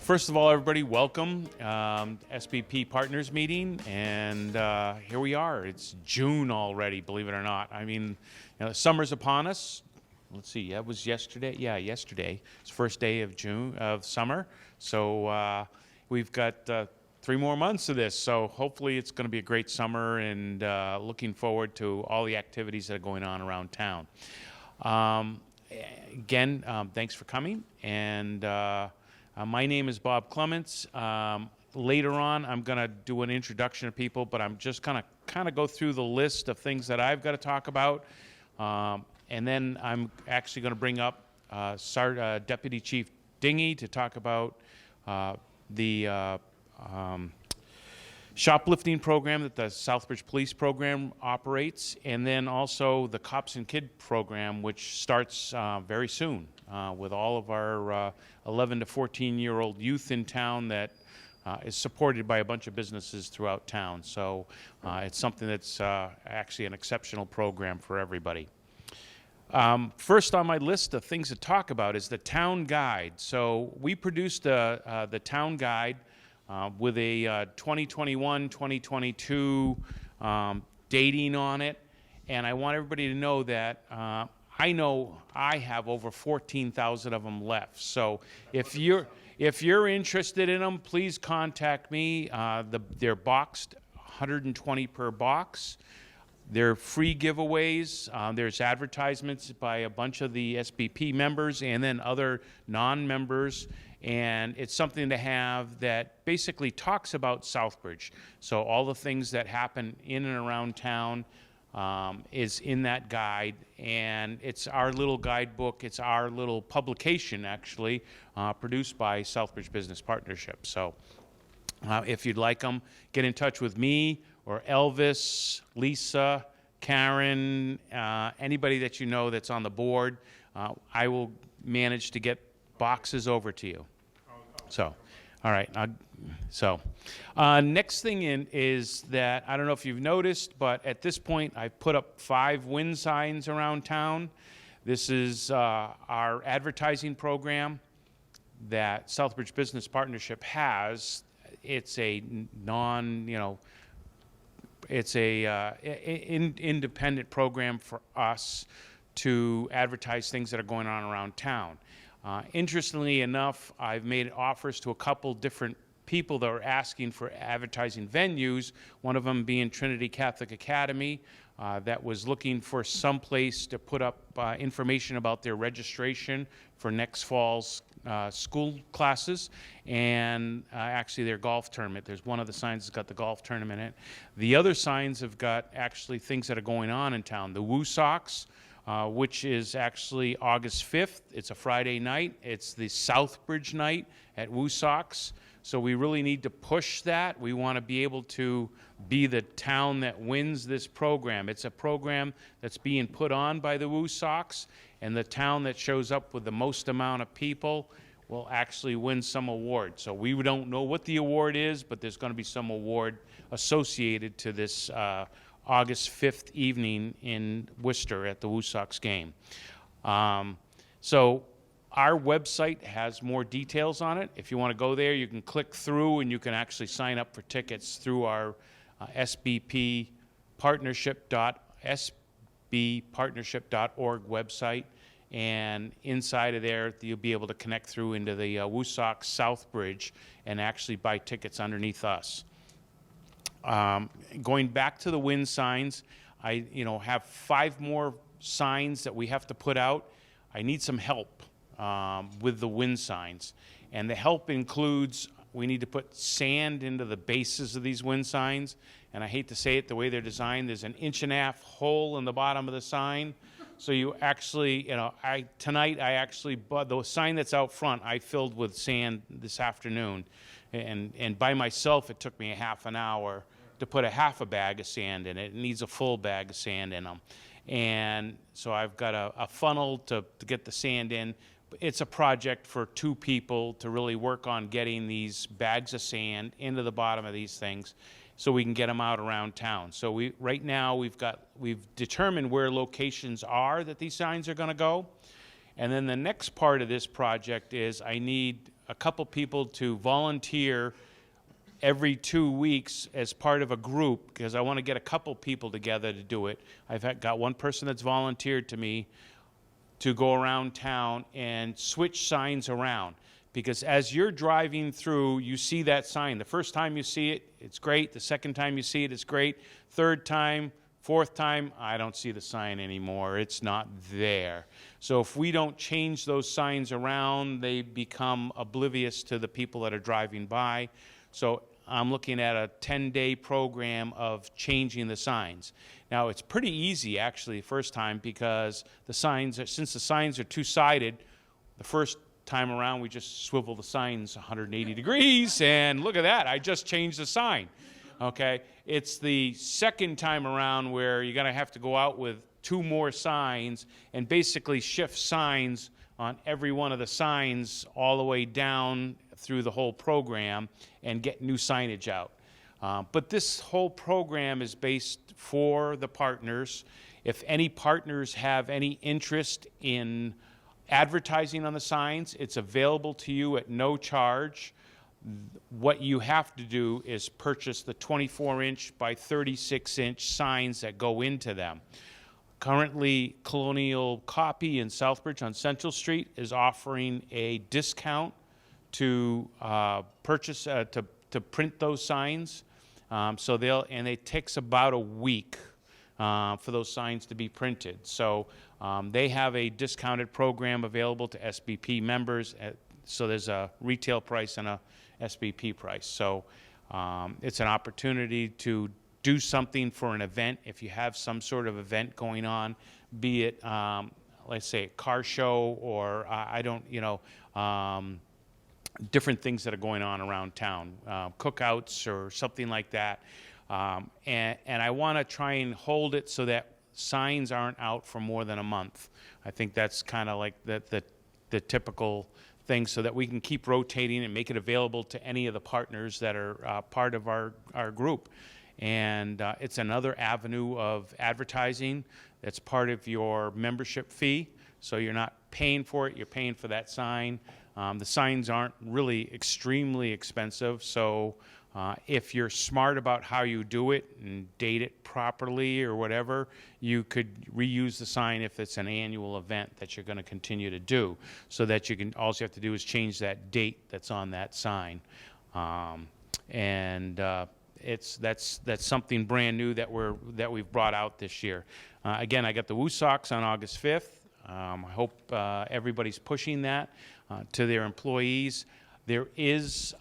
First of all, everybody, welcome. SBP Partners meeting, and here we are. It's June already, believe it or not. I mean, summer's upon us. Let's see, that was yesterday. Yeah, yesterday. It's the first day of June, of summer. So we've got 3 more months of this. So hopefully it's going to be a great summer, and looking forward to all the activities that are going on around town. Again, thanks for coming. And my name is Bob Clements. Later on, I'm going to do an introduction of people, but I'm just going to kind of go through the list of things that I've got to talk about. And then I'm actually going to bring up Deputy Chief Dingy to talk about the shoplifting program that the Southbridge Police Program operates, and then also the Cops and Kid program, which starts very soon with all of our 11 to 14-year-old youth in town that is supported by a bunch of businesses throughout town. So it's something that's actually an exceptional program for everybody. First on my list of things to talk about is the town guide. So we produced the town guide with a 2021-2022 dating on it, and I want everybody to know that I know I have over 14,000 of them left. So if you're interested in them, please contact me. They're boxed, 120 per box. They're free giveaways. There's advertisements by a bunch of the SBP members and then other non-members. And it's something to have that basically talks about Southbridge. So all the things that happen in and around town is in that guide. And it's our little guidebook. It's our little publication, actually, produced by Southbridge Business Partnership. So if you'd like them, get in touch with me or Elvis, Lisa, Karen, anybody that you know that's on the board. I will manage to get boxes over to you. So, all right. Next thing is that, I don't know if you've noticed, but at this point I've put up 5 wind signs around town. This is our advertising program that Southbridge Business Partnership has. It's a independent program for us to advertise things that are going on around town. Interestingly enough, I've made offers to a couple different people that are asking for advertising venues, one of them being Trinity Catholic Academy, that was looking for some place to put up information about their registration for next fall's school classes, and actually their golf tournament. There's one of the signs that's got the golf tournament in it. The other signs have got actually things that are going on in town. The Woo Sox, which is actually August 5th. It's a Friday night. It's the Southbridge night at Woo Sox. So we really need to push that. We want to be able to be the town that wins this program. It's a program that's being put on by the Woo Sox, and the town that shows up with the most amount of people will actually win some award. So we don't know what the award is, but there's going to be some award associated to this August 5th evening in Worcester at the Woo Sox game. So our website has more details on it. If you want to go there, you can click through and you can actually sign up for tickets through our sbpartnership.org website. And inside of there, you'll be able to connect through into the Woo Sox Southbridge and actually buy tickets underneath us. Going back to the wind signs, I have 5 more signs that we have to put out. I need some help with the wind signs, and the help includes we need to put sand into the bases of these wind signs, and I hate to say it, the way they're designed, there's an 1.5-inch hole in the bottom of the sign. So you actually, tonight I actually bought the sign that's out front. I filled with sand this afternoon, and by myself it took me a half an hour to put a half a bag of sand in it. It needs a full bag of sand in them, and so I've got a funnel to get the sand in. It's a project for 2 people to really work on getting these bags of sand into the bottom of these things, so we can get them out around town. So right now we've determined where locations are that these signs are going to go, and then the next part of this project is I need a couple people to volunteer every 2 weeks as part of a group, because I want to get a couple people together to do it. Got one person that's volunteered to me to go around town and switch signs around. Because as you're driving through, you see that sign. The first time you see it, it's great. The second time you see it, it's great. Third time, fourth time, I don't see the sign anymore. It's not there. So if we don't change those signs around, they become oblivious to the people that are driving by. So I'm looking at a 10-day program of changing the signs. Now, it's pretty easy, actually, first time, because since the signs are two-sided, the first time around, we just swivel the signs 180 degrees, and look at that, I just changed the sign. Okay, it's the second time around where you're going to have to go out with 2 more signs and basically shift signs on every one of the signs all the way down through the whole program and get new signage out. But this whole program is based for the partners. If any partners have any interest in advertising on the signs, it's available to you at no charge. What you have to do is purchase the 24-inch by 36-inch signs that go into them. Currently, Colonial Copy in Southbridge on Central Street is offering a discount to purchase to print those signs. So it takes about a week for those signs to be printed. So they have a discounted program available to SBP members. So there's a retail price and a SBP price. So it's an opportunity to do something for an event. If you have some sort of event going on, be it, let's say, a car show or different things that are going on around town, cookouts or something like that. And I want to try and hold it so that signs aren't out for more than a month. I think that's kind of like the typical thing, so that we can keep rotating and make it available to any of the partners that are part of our group. And it's another avenue of advertising that's part of your membership fee. So you're not paying for it, you're paying for that sign. The signs aren't really extremely expensive, so if you're smart about how you do it and date it properly or whatever, you could reuse the sign if it's an annual event that you're going to continue to do, so that all you have to do is change that date that's on that sign. That's something brand new that we've brought out this year. Again, I got the Woo Sox on August 5th. I hope everybody's pushing that to their employees. There is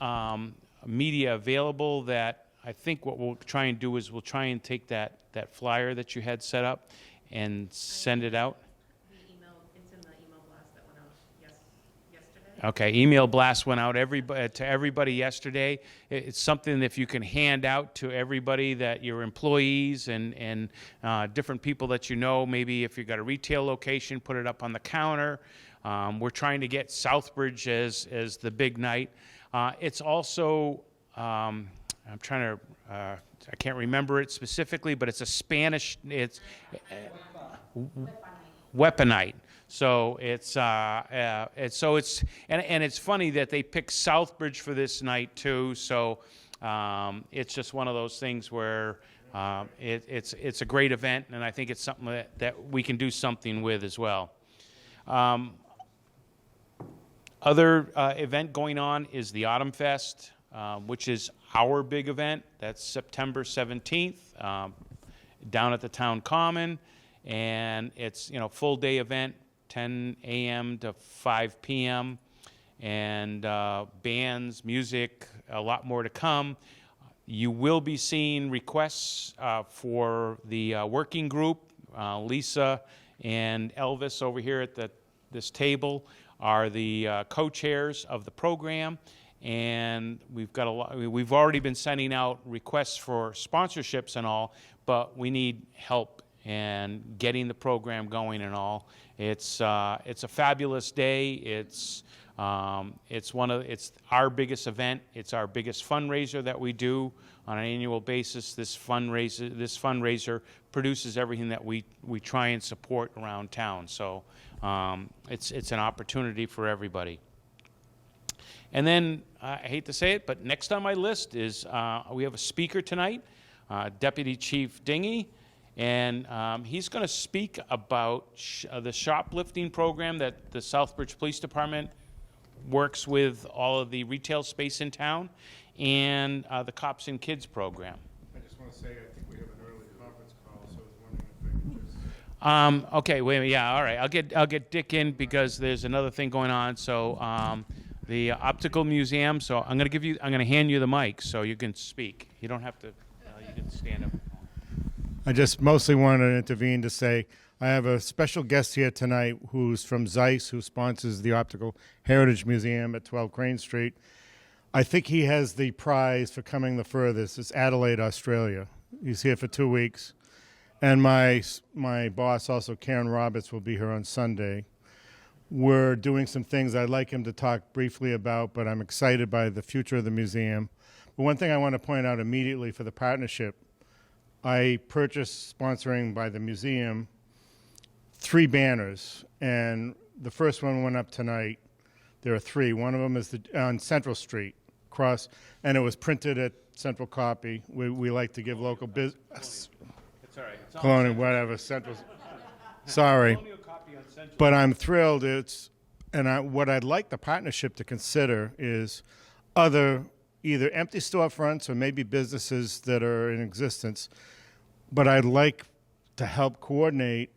media available that I think what we'll try and do is we'll try and take that flyer that you had set up and send it out. It's in the email blast that went out yesterday. Okay, email blast went out to everybody yesterday. It's something that if you can hand out to everybody, that your employees and different people that you know, maybe if you've got a retail location, put it up on the counter. We're trying to get Southbridge as the big night. It's also, I'm trying to, I can't remember it specifically, but it's a Spanish, it's Weaponite. So it's funny that they picked Southbridge for this night too. So it's just one of those things where it's a great event, and I think it's something that we can do something with as well. Other event going on is the Autumn Fest, which is our big event. That's September 17th down at the Town Common, and it's full day event, 10 a.m. to 5 p.m. and bands, music, a lot more to come. You will be seeing requests for the working group. Lisa and Elvis over here at this table are the co-chairs of the program, and we've already been sending out requests for sponsorships and all, but we need help in getting the program going and all. It's a fabulous day. It's our biggest event. It's our biggest fundraiser that we do on an annual basis. This fundraiser produces everything that we try and support around town. So it's an opportunity for everybody. And then, I hate to say it, but next on my list is we have a speaker tonight, Deputy Chief Dingy, and he's going to speak about the shoplifting program that the Southbridge Police Department works with all of the retail space in town, and the Cops and Kids program. I just want to say, I think we have an early conference call, so I was wondering if I could just... Okay, wait a minute. Yeah, all right. I'll get Dick in because there's another thing going on. So the optical museum. So I'm gonna hand you the mic so you can speak. You don't have to. You can stand up. I just mostly wanted to intervene to say I have a special guest here tonight who's from Zeiss, who sponsors the Optical Heritage Museum at 12 Crane Street. I think he has the prize for coming the furthest. It's Adelaide, Australia. He's here for 2 weeks. And my boss, also Karen Roberts, will be here on Sunday. We're doing some things I'd like him to talk briefly about, but I'm excited by the future of the museum. But one thing I want to point out immediately for the partnership, I purchased, sponsoring by the museum, 3 banners, and the first one went up tonight. There are 3. One of them is on Central Street, and it was printed at Central Copy. We like to give local business. It's all right. It's Colonial, whatever, Central. Sorry. But I'm thrilled. What I'd like the partnership to consider is either empty storefronts or maybe businesses that are in existence. But I'd like to help coordinate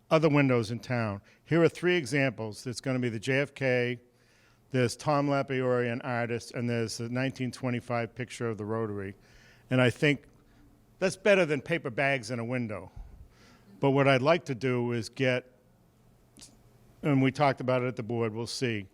other windows in town. Here are 3 examples. There's going to be the JFK, there's Tom Lapierre, an artist, and there's the 1925 picture of the Rotary. And I think that's better than paper bags in a window. But what I'd like to do is get, and we talked about it at the board, we'll see,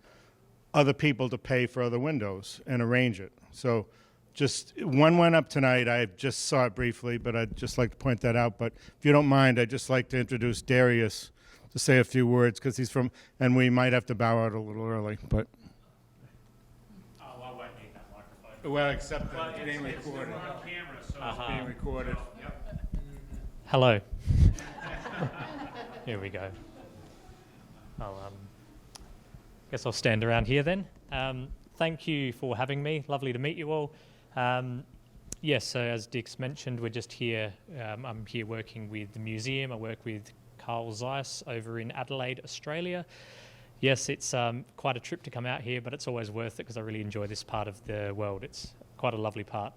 other people to pay for other windows and arrange it. So just one went up tonight. I just saw it briefly, but I'd just like to point that out. But if you don't mind, I'd just like to introduce Darius to say a few words because he's from, and we might have to bow out a little early. But Well, I need that microphone. well, except that it's being recorded. on camera, so It's being recorded. Hello. Here we go. Guess I'll stand around here then. Thank you for having me. Lovely to meet you all. Yes, so as Dick's mentioned, we're just here. I'm here working with the museum. I work with Carl Zeiss over in Adelaide, Australia. Yes, it's quite a trip to come out here, but it's always worth it because I really enjoy this part of the world. It's quite a lovely part.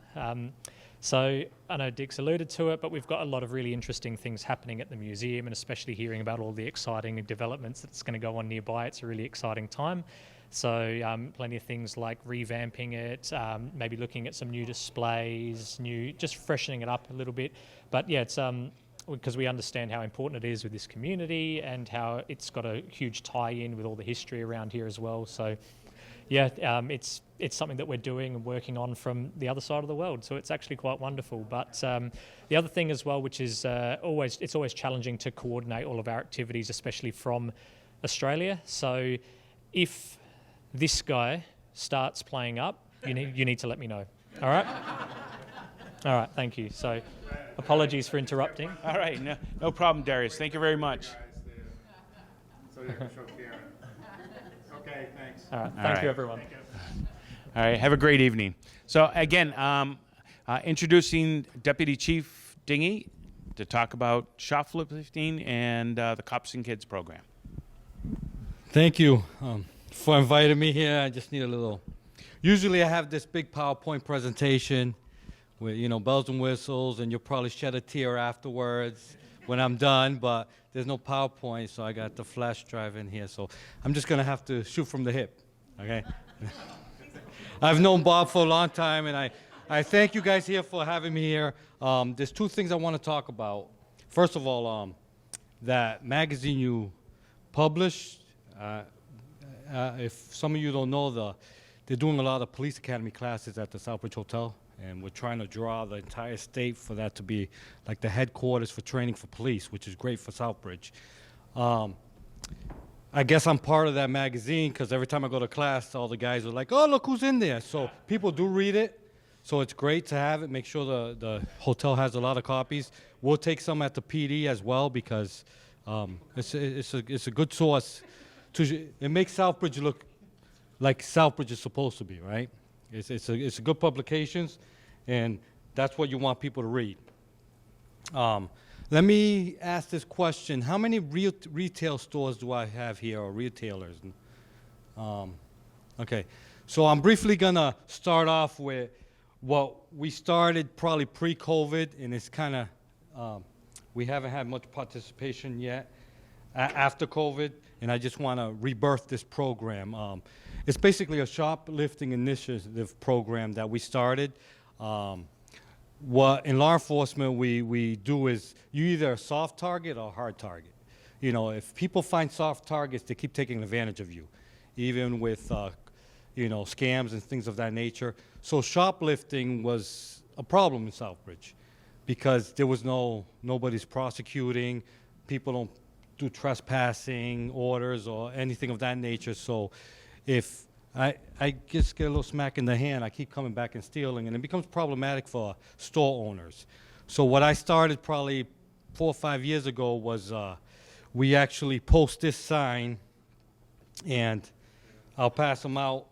So I know Dick's alluded to it, but we've got a lot of really interesting things happening at the museum, and especially hearing about all the exciting developments that's going to go on nearby. It's a really exciting time. So plenty of things like revamping it, maybe looking at some new displays, just freshening it up a little bit. But yeah, it's because we understand how important it is with this community and how it's got a huge tie-in with all the history around here as well. So yeah, it's something that we're doing and working on from the other side of the world. So it's actually quite wonderful. But the other thing as well, which is it's always challenging to coordinate all of our activities, especially from Australia. So if this guy starts playing up, you need to let me know. All right? All right, thank you. So apologies for interrupting. All right, no problem, Darius. Thank you very much. So you can show Karen. Okay, thanks. All right, thank you, everyone. All right, have a great evening. So again, introducing Deputy Chief Dingy to talk about shoplifting and the Cops and Kids program. Thank you for inviting me here. I just need a little. Usually I have this big PowerPoint presentation with, bells and whistles, and you'll probably shed a tear afterwards when I'm done, but there's no PowerPoint, so I got the flash drive in here. So I'm just going to have to shoot from the hip, okay? I've known Bob for a long time, and I thank you guys here for having me here. There's 2 things I want to talk about. First of all, that magazine you published, if some of you don't know, they're doing a lot of police academy classes at the Southbridge Hotel, and we're trying to draw the entire state for that to be like the headquarters for training for police, which is great for Southbridge. I guess I'm part of that magazine because every time I go to class, all the guys are like, oh, look who's in there. So people do read it, so it's great to have it. Make sure the hotel has a lot of copies. We'll take some at the PD as well because it's a good source. It makes Southbridge look like Southbridge is supposed to be, right? It's a good publications, and that's what you want people to read. Let me ask this question. How many retail stores do I have here, or retailers? Okay, so I'm briefly gonna start off with what we started probably pre-COVID, and it's kind of, we haven't had much participation yet after COVID, and I just want to rebirth this program. It's basically a shoplifting initiative program that we started. What in law enforcement we do is you either a soft target or a hard target. You know, if people find soft targets, they keep taking advantage of you, even with you know, scams and things of that nature. So shoplifting was a problem in Southbridge because there was nobody's prosecuting, people don't do trespassing orders or anything of that nature. So if I just get a little smack in the hand, I keep coming back and stealing, and it becomes problematic for store owners. So what I started probably 4 or 5 years ago was we actually post this sign, and I'll pass them out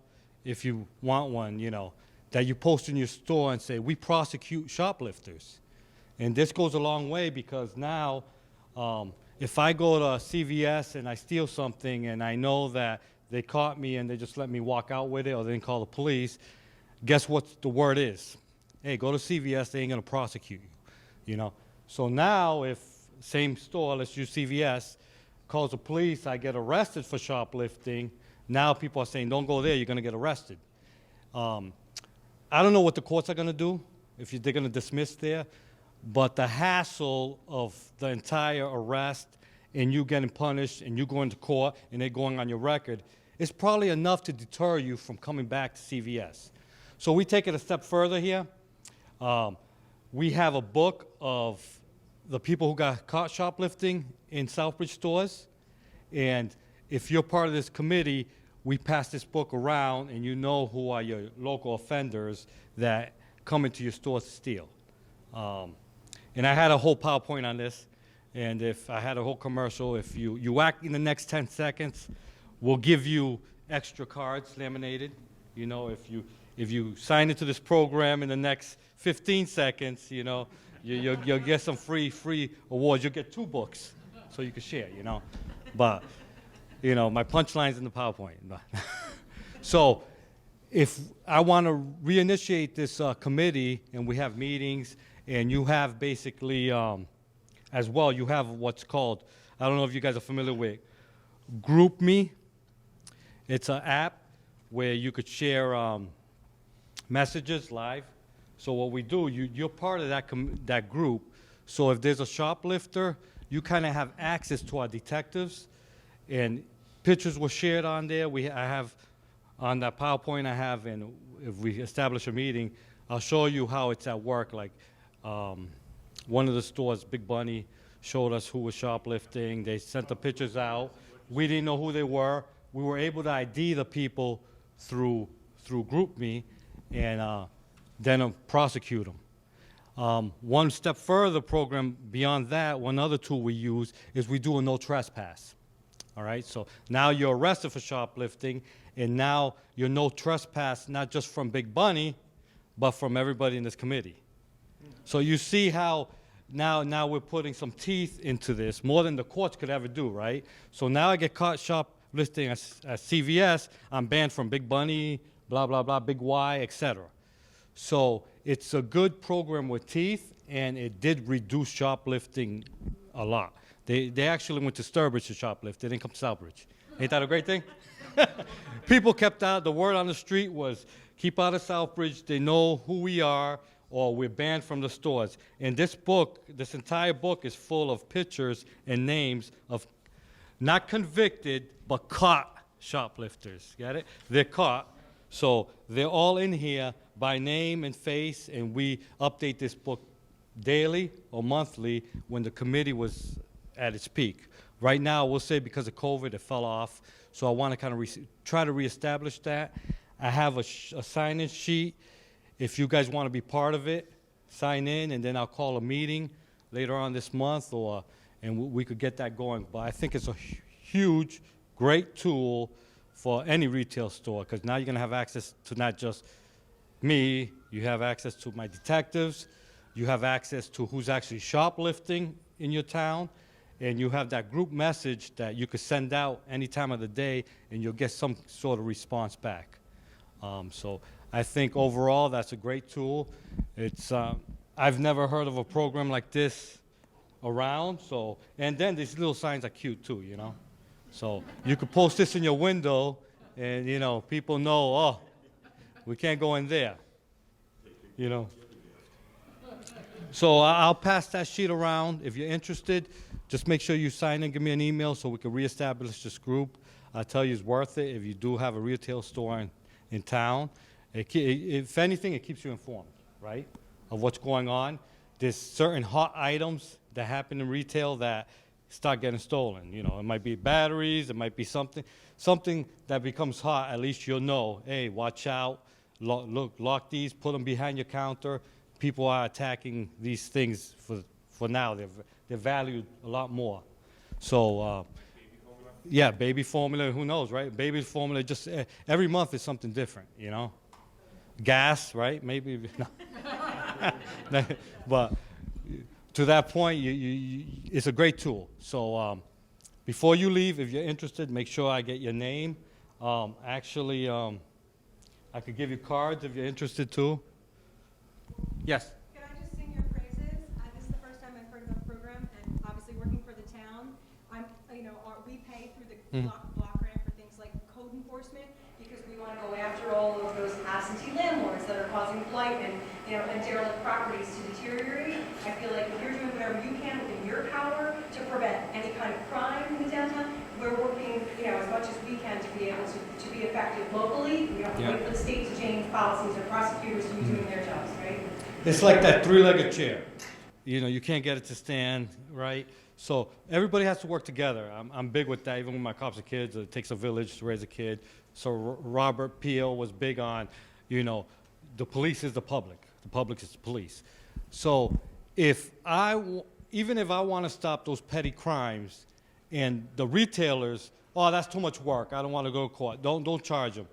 if you want one, you know, that you post in your store and say, we prosecute shoplifters. And this goes a long way because now if I go to CVS and I steal something and I know that they caught me and they just let me walk out with it or they didn't call the police, guess what the word is? Hey, go to CVS, they ain't gonna prosecute you, you know? So now if same store, let's use CVS, calls the police, I get arrested for shoplifting, now people are saying, don't go there, you're gonna get arrested. I don't know what the courts are gonna do, if they're gonna dismiss there, but the hassle of the entire arrest and you getting punished and you going to court and they going on your record is probably enough to deter you from coming back to CVS. So we take it a step further here. We have a book of the people who got caught shoplifting in Southbridge stores, and if you're part of this committee, we pass this book around and you know who are your local offenders that come into your stores to steal. And I had a whole PowerPoint on this, and if I had a whole commercial, if you act in the next 10 seconds, we'll give you extra cards laminated. You know, if you sign into this program in the next 15 seconds, you know, you'll get some free awards. You'll get 2 books, so you can share, you know. But, you know, my punchline's in the PowerPoint. So if I want to reinitiate this committee, and we have meetings, and you have basically, as well, you have what's called, I don't know if you guys are familiar with GroupMe. It's an app where you could share messages live. So what we do, you're part of that group. So if there's a shoplifter, you kind of have access to our detectives, and pictures were shared on there. I have on that PowerPoint I have, and if we establish a meeting, I'll show you how it's at work. Like one of the stores, Big Bunny, showed us who was shoplifting. They sent the pictures out. We didn't know who they were. We were able to ID the people through GroupMe, and then prosecute them. One step further program beyond that, one other tool we use is we do a no trespass. All right, so now you're arrested for shoplifting, and now you're no trespass, not just from Big Bunny, but from everybody in this committee. So you see how now we're putting some teeth into this, more than the courts could ever do, right? So now I get caught shoplifting at CVS, I'm banned from Big Bunny, blah, blah, blah, Big Y, etc. So it's a good program with teeth, and it did reduce shoplifting a lot. They actually went to Southbridge to shoplift. They didn't come to Southbridge. Ain't that a great thing? People kept out. The word on the street was, keep out of Southbridge. They know who we are, or we're banned from the stores. And this book, this entire book is full of pictures and names of not convicted, but caught shoplifters. Got it? They're caught. So they're all in here by name and face, and we update this book daily or monthly when the committee was at its peak. Right now, we'll say because of COVID, it fell off. So I want to kind of try to reestablish that. I have a sign-in sheet. If you guys want to be part of it, sign in, and then I'll call a meeting later on this month, and we could get that going. But I think it's a huge, great tool for any retail store, because now you're going to have access to not just me, you have access to my detectives, you have access to who's actually shoplifting in your town, and you have that group message that you could send out any time of the day, and you'll get some sort of response back. So I think overall that's a great tool. It's I've never heard of a program like this around. So, and then these little signs are cute too, you know. So you could post this in your window, and you know people know. Oh, we can't go in there, you know. So I'll pass that sheet around. If you're interested, just make sure you sign and give me an email so we can reestablish this group. I tell you, it's worth it if you do have a retail store in town. If anything, it keeps you informed, right, of what's going on. There's certain hot items that happen in retail that start getting stolen. You know, it might be batteries, it might be something that becomes hot. At least you'll know, hey, watch out, lock these, put them behind your counter. People are attacking these things for now. They're valued a lot more. So, yeah, baby formula, who knows, right? Baby formula, just every month is something different, you know? Gas, right? Maybe, no. But to that point, it's a great tool. So before you leave, if you're interested, make sure I get your name. Actually, I could give you cards if you're interested too. Yes? Can I just sing your praises? This is the first time I've heard of the program, and obviously working for the town, we pay through the block grant for things like code enforcement, because we want to go after all of those absentee landlords that are causing blight and derelict properties to deteriorate. I feel like if you're doing whatever you can within your power to prevent any kind of crime in the downtown, we're working, as much as we can to be able to be effective locally. We don't have to wait for the state to change policies or prosecutors to be doing their jobs, right? It's like that three-legged chair. You know, you can't get it to stand, right? So everybody has to work together. I'm big with that, even with my cops and kids. It takes a village to raise a kid. So Robert Peel was big on, the police is the public. The public is the police. So even if I want to stop those petty crimes and the retailers, oh, that's too much work, I don't want to go to court, don't charge them.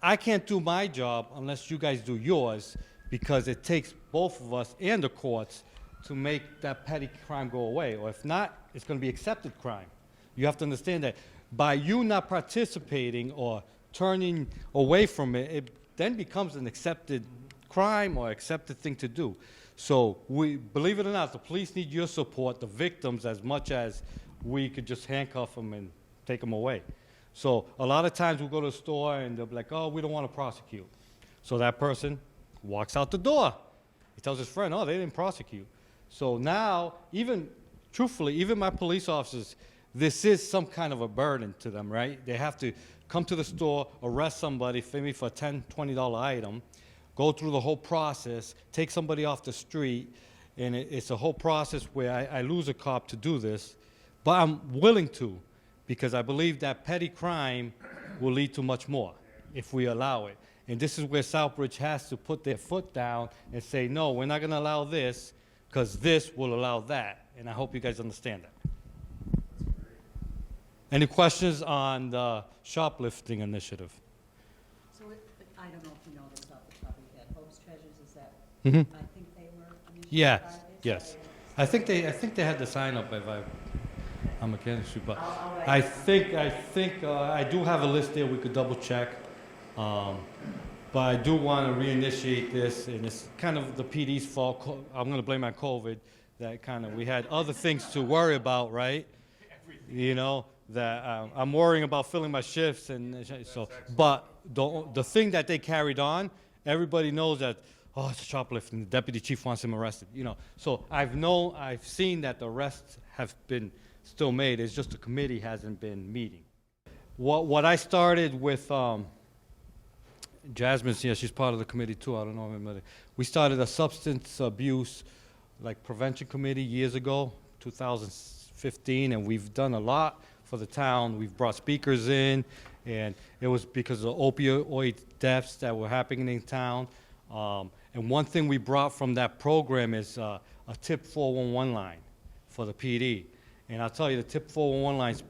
I can't do my job unless you guys do yours, because it takes both of us and the courts to make that petty crime go away. Or if not, it's going to be accepted crime. You have to understand that by you not participating or turning away from it, it then becomes an accepted crime or accepted thing to do. So believe it or not, the police need your support, the victims, as much as we could just handcuff them and take them away. So a lot of times we go to the store and they'll be like, oh, we don't want to prosecute. So that person walks out the door. He tells his friend, oh, they didn't prosecute. So now, truthfully, even my police officers, this is some kind of a burden to them, right? They have to come to the store, arrest somebody, maybe for a $10, $20 item, go through the whole process, take somebody off the street, and it's a whole process where I lose a cop to do this, but I'm willing to, because I believe that petty crime will lead to much more if we allow it. And this is where Southbridge has to put their foot down and say, no, we're not going to allow this, because this will allow that. And I hope you guys understand that. Any questions on the shoplifting initiative? So I don't know if you know this off the top of your head. Hope's Treasures, is that? Mm-hmm. I think they were. Yeah. Yes. I think they had the sign up. If I'm a candidate, but I think I do have a list there. We could double check. But I do want to reinitiate this, and it's kind of the PD's fault. I'm going to blame on COVID. We had other things to worry about, right? That I'm worrying about filling my shifts, and so. But the thing that they carried on, everybody knows that. Oh, it's shoplifting. The deputy chief wants him arrested. So I've seen that the arrests have been still made. It's just the committee hasn't been meeting. What I started with. Jasmine's here. She's part of the committee too. I don't know. We started a substance abuse prevention committee years ago, 2015, and we've done a lot for the town. We've brought speakers in, and it was because of opioid deaths that were happening in town. And one thing we brought from that program is a tip 411 line for the PD. And I'll tell you, the tip 411 line is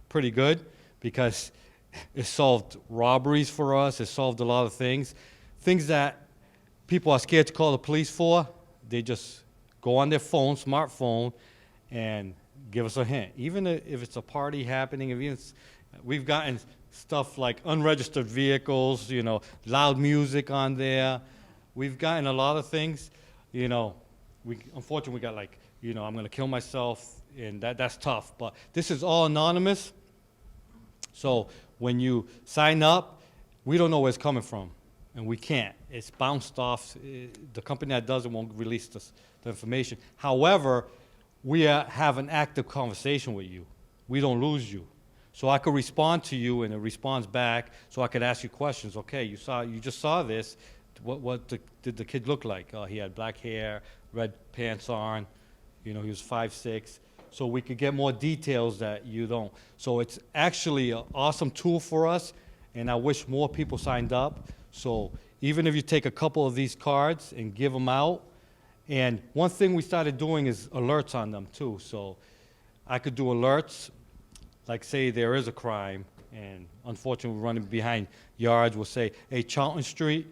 pretty good, because It solved robberies for us. It solved a lot of things. Things that people are scared to call the police for, they just go on their phone, smartphone, and give us a hint. Even if it's a party happening, we've gotten stuff like unregistered vehicles, loud music on there. We've gotten a lot of things. Unfortunately, we got I'm going to kill myself, and that's tough. But this is all anonymous. So when you sign up, we don't know where it's coming from, and we can't. It's bounced off. The company that does it won't release the information. However, we have an active conversation with you. We don't lose you. So I could respond to you, and it responds back, so I could ask you questions. Okay, you just saw this. What did the kid look like? He had black hair, red pants on. He was 5'6". So we could get more details that you don't. So it's actually an awesome tool for us, and I wish more people signed up. So even if you take a couple of these cards and give them out, and one thing we started doing is alerts on them too. So I could do alerts, like say there is a crime, and unfortunately we're running behind yards. We'll say, hey, Charlton Street,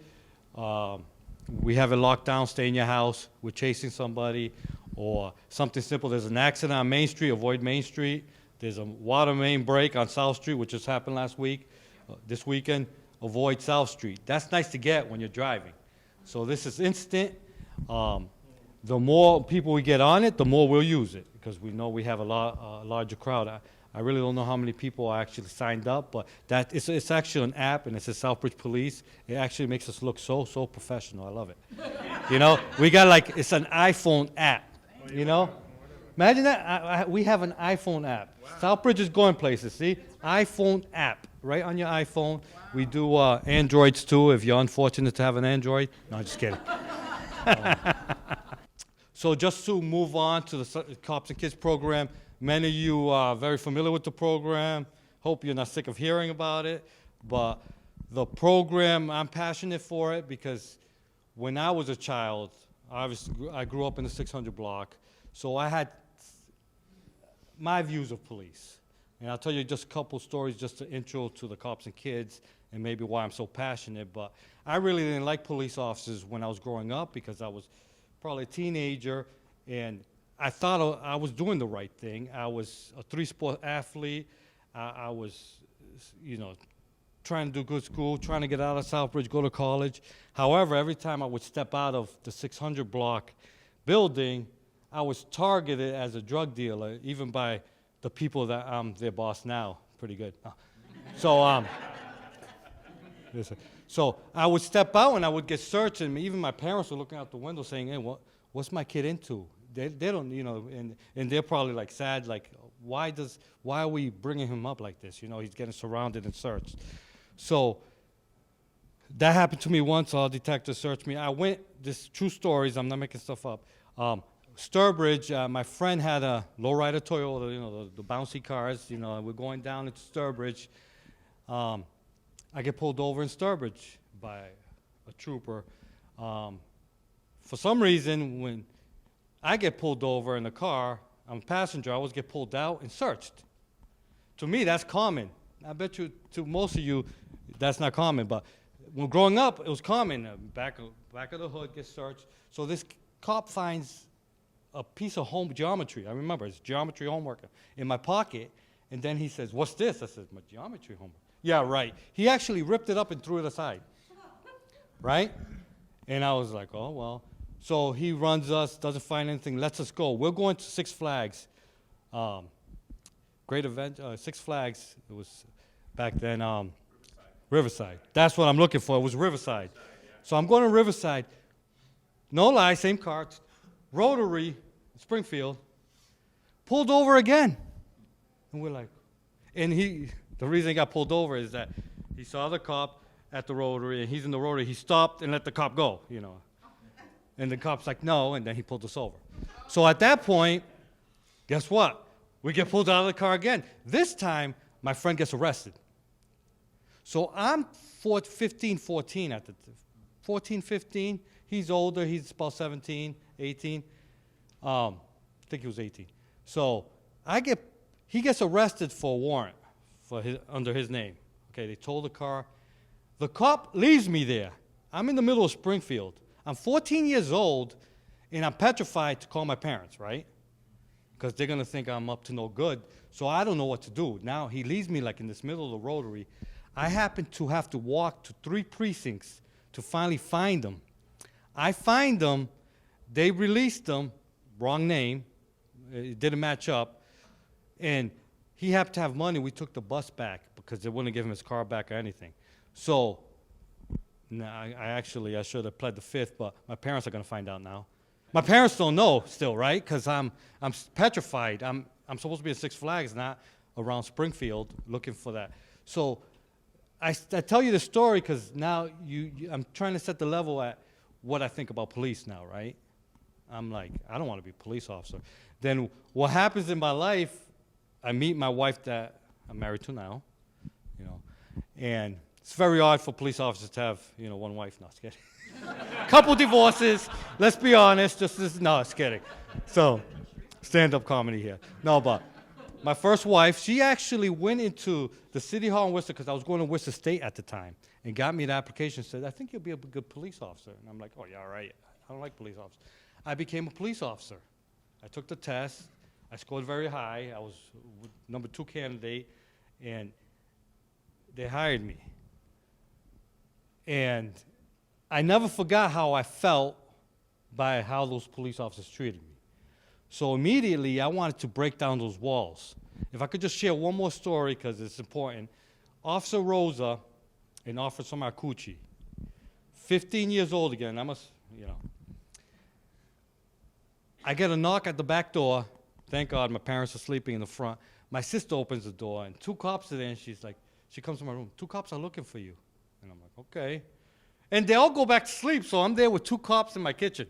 we have it locked down, stay in your house, we're chasing somebody. Or something simple, there's an accident on Main Street, avoid Main Street. There's a water main break on South Street, which just happened last week. This weekend, avoid South Street. That's nice to get when you're driving. So this is instant. The more people we get on it, the more we'll use it, because we know we have a larger crowd. I really don't know how many people are actually signed up, but it's actually an app, and it says Southbridge Police. It actually makes us look so professional. I love it. We got it's an iPhone app. Imagine that. We have an iPhone app. Wow. Southbridge is going places, see? iPhone app, right on your iPhone. Wow. We do Androids too, if you're unfortunate to have an Android. No, just kidding. So just to move on to the Cops and Kids program, many of you are very familiar with the program. Hope you're not sick of hearing about it. But the program, I'm passionate for it because when I was a child, I grew up in the 600 block, so I had my views of police. And I'll tell you just a couple stories, just to intro to the Cops and Kids, and maybe why I'm so passionate. But I really didn't like police officers when I was growing up because I was probably a teenager, and I thought I was doing the right thing. I was a 3-sport athlete. I was, trying to do good school, trying to get out of Southbridge, go to college. However, every time I would step out of the 600 block building, I was targeted as a drug dealer, even by the people that I'm their boss now. Pretty good. So I would step out and I would get searched, and even my parents were looking out the window saying, hey, what's my kid into? They don't, and they're probably like sad, like, why are we bringing him up like this? He's getting surrounded and searched. So that happened to me once. Our detective searched me. This true stories, I'm not making stuff up. Sturbridge, my friend had a lowrider Toyota, the bouncy cars, we're going down into Sturbridge. I get pulled over in Sturbridge by a trooper. For some reason, when I get pulled over in the car, I'm a passenger, I always get pulled out and searched. To me, that's common. I bet you, to most of you, that's not common. But when growing up, it was common. Back of the hood gets searched. So this cop finds a piece of home geometry. I remember, it's geometry homework in my pocket. And then he says, what's this? I said, my geometry homework. Yeah, right. He actually ripped it up and threw it aside. Right? And I was like, oh, well. So he runs us, doesn't find anything, lets us go. We're going to Six Flags. Great event, Six Flags. It was back then, Riverside. That's what I'm looking for. It was Riverside. So I'm going to Riverside. No lie, same car. Rotary, Springfield. Pulled over again. And we're like, the reason he got pulled over is that he saw the cop at the Rotary, and he's in the Rotary. He stopped and let the cop go, And the cop's like, no, and then he pulled us over. So at that point, guess what? We get pulled out of the car again. This time, my friend gets arrested. So I'm 14 at the 14, 15. He's older. He's about 17, 18. I think he was 18. So he gets arrested for a warrant under his name. Okay, they tow the car. The cop leaves me there. I'm in the middle of Springfield. I'm 14 years old, and I'm petrified to call my parents, right? Because they're going to think I'm up to no good. So I don't know what to do. Now he leaves me like in this middle of the rotary. I happen to have to walk to 3 precincts to finally find them. I find them. They released them. Wrong name. It didn't match up. And he happened to have money. We took the bus back because they wouldn't give him his car back or anything. So, I should have pled the fifth, but my parents are going to find out now. My parents don't know still, right? Because I'm petrified. I'm supposed to be at Six Flags, not around Springfield looking for that. So I tell you the story because now I'm trying to set the level at what I think about police now, right? I'm like, I don't want to be a police officer. Then what happens in my life, I meet my wife that I'm married to now, and it's very odd for police officers to have, one wife. No, it's kidding. Couple divorces, let's be honest. No, it's kidding. So, stand-up comedy here. No, but my first wife, she actually went into the city hall in Worcester because I was going to Worcester State at the time and got me the application, said, I think you'll be a good police officer. And I'm like, oh, yeah, all right. I don't like police officers. I became a police officer. I took the test. I scored very high. I was number 2 candidate, and they hired me. And I never forgot how I felt by how those police officers treated me. So immediately, I wanted to break down those walls. If I could just share one more story, because it's important. Officer Rosa and Officer Marcucci, 15 years old again. I get a knock at the back door. Thank God my parents are sleeping in the front. My sister opens the door, and 2 cops are there, and she comes to my room. 2 cops are looking for you. And I'm like, okay. And they all go back to sleep, so I'm there with 2 cops in my kitchen.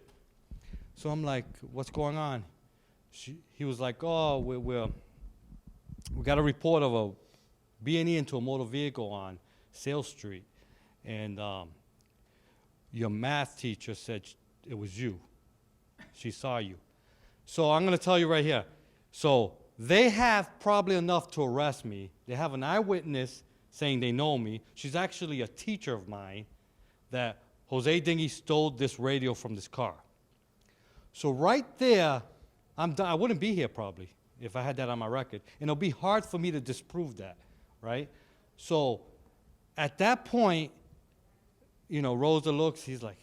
So I'm like, what's going on? He was like, oh, we got a report of a B&E into a motor vehicle on Sale Street. And your math teacher said it was you. She saw you. So I'm going to tell you right here. So they have probably enough to arrest me. They have an eyewitness saying they know me. She's actually a teacher of mine that Jose Dingy stole this radio from this car. So right there, I wouldn't be here probably if I had that on my record. And it'll be hard for me to disprove that, right? So at that point, Rosa looks, he's like,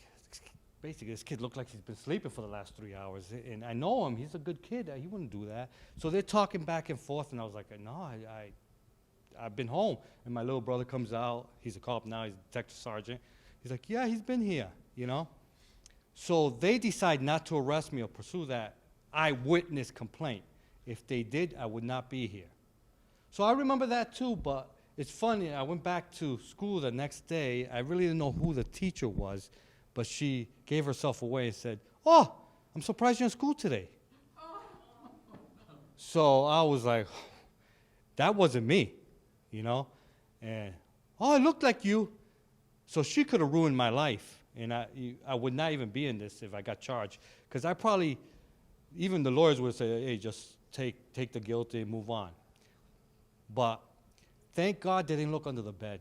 basically, this kid looked like he's been sleeping for the last 3 hours. And I know him. He's a good kid. He wouldn't do that. So they're talking back and forth, and I was like, no, I've been home. And my little brother comes out. He's a cop now. He's a detective sergeant. He's like, yeah, he's been here, So they decide not to arrest me or pursue that eyewitness complaint. If they did, I would not be here. So I remember that too, but it's funny. I went back to school the next day. I really didn't know who the teacher was, but she gave herself away and said, oh, I'm surprised you're in school today. So I was like, that wasn't me, And, oh, it looked like you. So she could have ruined my life, and I would not even be in this if I got charged. Because I probably, even the lawyers would say, hey, just take the guilty and move on. But thank God they didn't look under the bed.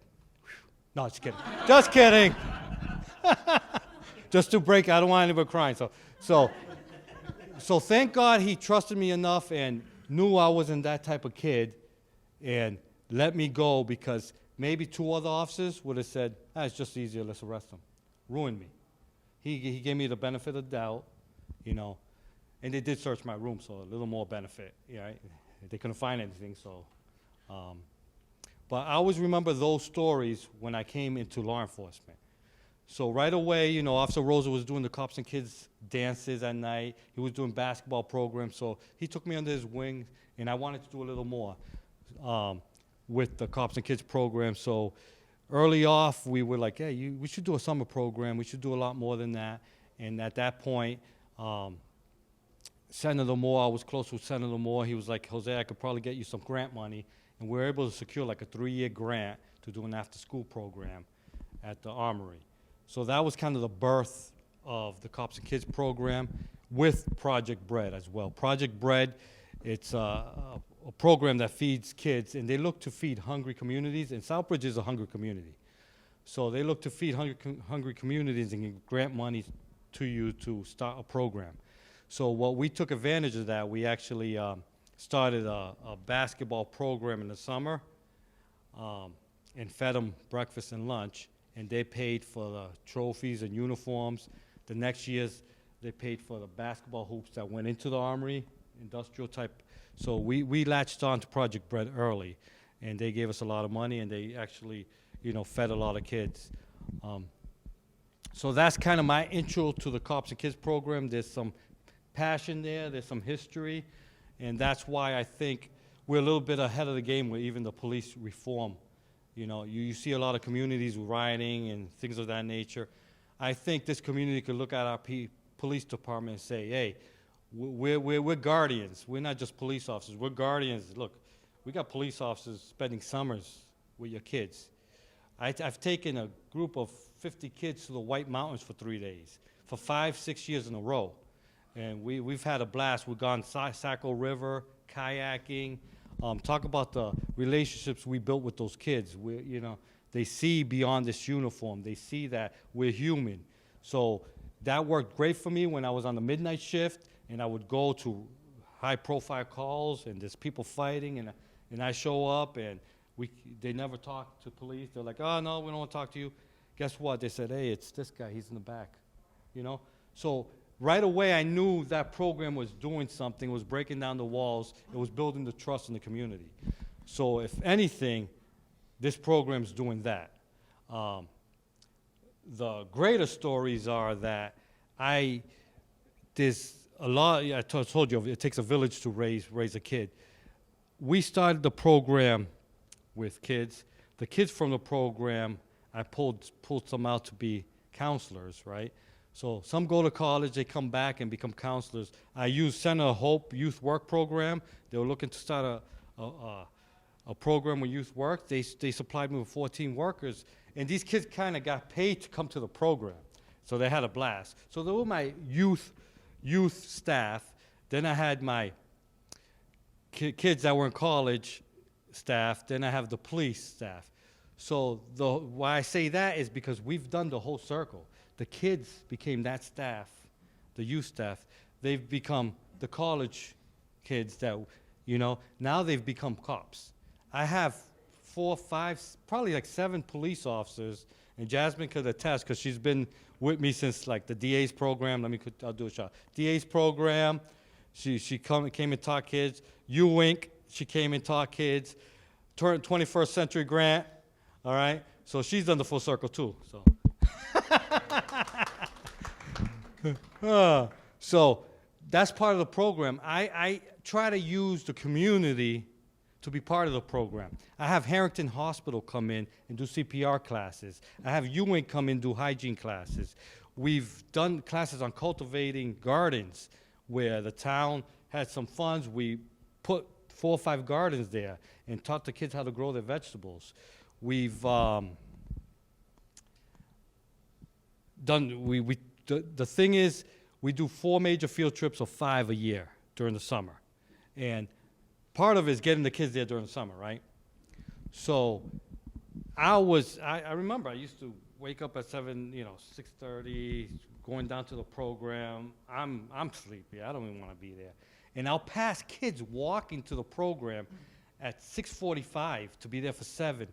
No, just kidding. Just kidding. Just to break, I don't want anybody crying. So thank God he trusted me enough and knew I wasn't that type of kid and let me go, because maybe 2 other officers would have said, it's just easier, let's arrest him. Ruined me. He gave me the benefit of the doubt, and they did search my room, so a little more benefit. Right? They couldn't find anything, so. But I always remember those stories when I came into law enforcement. So right away, Officer Rosa was doing the Cops and Kids dances at night. He was doing basketball programs, so he took me under his wing, and I wanted to do a little more with the Cops and Kids program. So early off, we were like, hey, we should do a summer program. We should do a lot more than that. And at that point, Senator Moore, I was close with Senator Moore. He was like, Jose, I could probably get you some grant money. And we were able to secure like a 3-year grant to do an after-school program at the Armory. So that was kind of the birth of the Cops and Kids program with Project Bread as well. Project Bread, it's a a program that feeds kids, and they look to feed hungry communities, and Southbridge is a hungry community. So they look to feed hungry communities and can grant money to you to start a program. So what we took advantage of that, we actually started a basketball program in the summer and fed them breakfast and lunch, and they paid for the trophies and uniforms. The next years, they paid for the basketball hoops that went into the armory, industrial type. So we latched on to Project Bread early, and they gave us a lot of money, and they actually, fed a lot of kids. So that's kind of my intro to the Cops and Kids program. There's some passion there, there's some history, and that's why I think we're a little bit ahead of the game with even the police reform. You see a lot of communities rioting and things of that nature. I think this community could look at our police department and say, hey, we're guardians. We're not just police officers. We're guardians. Look, we got police officers spending summers with your kids. I've taken a group of 50 kids to the White Mountains for 3 days, for 5-6 years in a row. And we've had a blast. We've gone Saco River, kayaking. Talk about the relationships we built with those kids. They see beyond this uniform. They see that we're human. So that worked great for me when I was on the midnight shift, and I would go to high-profile calls, and there's people fighting, and I show up, and they never talk to police. They're like, oh, no, we don't want to talk to you. Guess what? They said, hey, it's this guy. He's in the back. So right away, I knew that program was doing something. It was breaking down the walls. It was building the trust in the community. So if anything, this program's doing that. The greater stories are that there's a lot. I told you, it takes a village to raise a kid. We started the program with kids. The kids from the program, I pulled some out to be counselors, right? So some go to college, they come back and become counselors. I used Center of Hope Youth Work Program. They were looking to start a program with youth work. They supplied me with 14 workers, and these kids kind of got paid to come to the program. So they had a blast. So they were my youth staff. Then I had my kids that were in college staff. Then I have the police staff. So why I say that is because we've done the whole circle. The kids became that staff, the youth staff. They've become the college kids that, now they've become cops. I have 4, 5, probably like 7 police officers, and Jasmine could attest because she's been with me since like the DA's program. I'll do a shot. DA's program, she came and taught kids. U-Wink, she came and taught kids. 21st Century Grant, all right? So she's done the full circle too, so. So that's part of the program. I try to use the community to be part of the program. I have Harrington Hospital come in and do CPR classes. I have Ewing come in and do hygiene classes. We've done classes on cultivating gardens where the town had some funds. We put 4 or 5 gardens there and taught the kids how to grow their vegetables. We've the thing is, we do 4 major field trips of 5 a year during the summer. And part of it is getting the kids there during the summer, right? So I remember I used to wake up at 6:30, going down to the program. I'm sleepy. I don't even want to be there. And I'll pass kids walking to the program at 6:45 to be there for 7.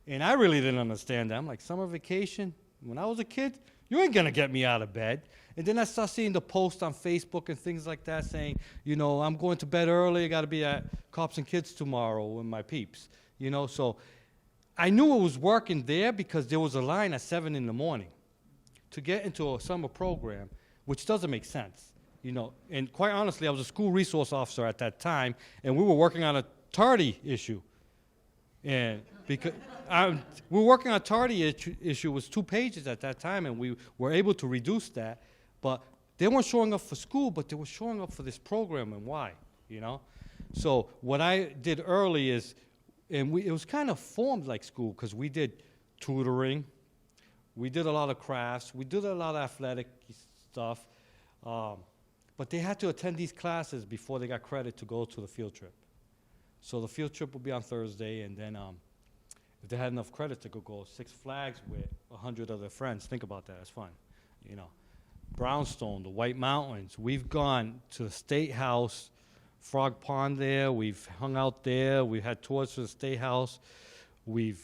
And I really didn't understand that. I'm like, summer vacation? When I was a kid, you ain't gonna get me out of bed. And then I start seeing the posts on Facebook and things like that saying, I'm going to bed early, I gotta be at Cops and Kids tomorrow with my peeps. So I knew it was working there because there was a line at 7 in the morning to get into a summer program, which doesn't make sense. And quite honestly, I was a school resource officer at that time, and we were working on a tardy issue. And because we were working on a tardy issue, it was 2 pages at that time, and we were able to reduce that. But they weren't showing up for school, but they were showing up for this program, and why, So what I did early is, it was kind of formed like school because we did tutoring, we did a lot of crafts, we did a lot of athletic stuff, but they had to attend these classes before they got credit to go to the field trip. So the field trip will be on Thursday, and then if they had enough credits, they could go Six Flags with 100 other friends. Think about that. It's fun, you know. Brownstone, the White Mountains. We've gone to the State House, Frog Pond there. We've hung out there. We've had tours to the State House. We've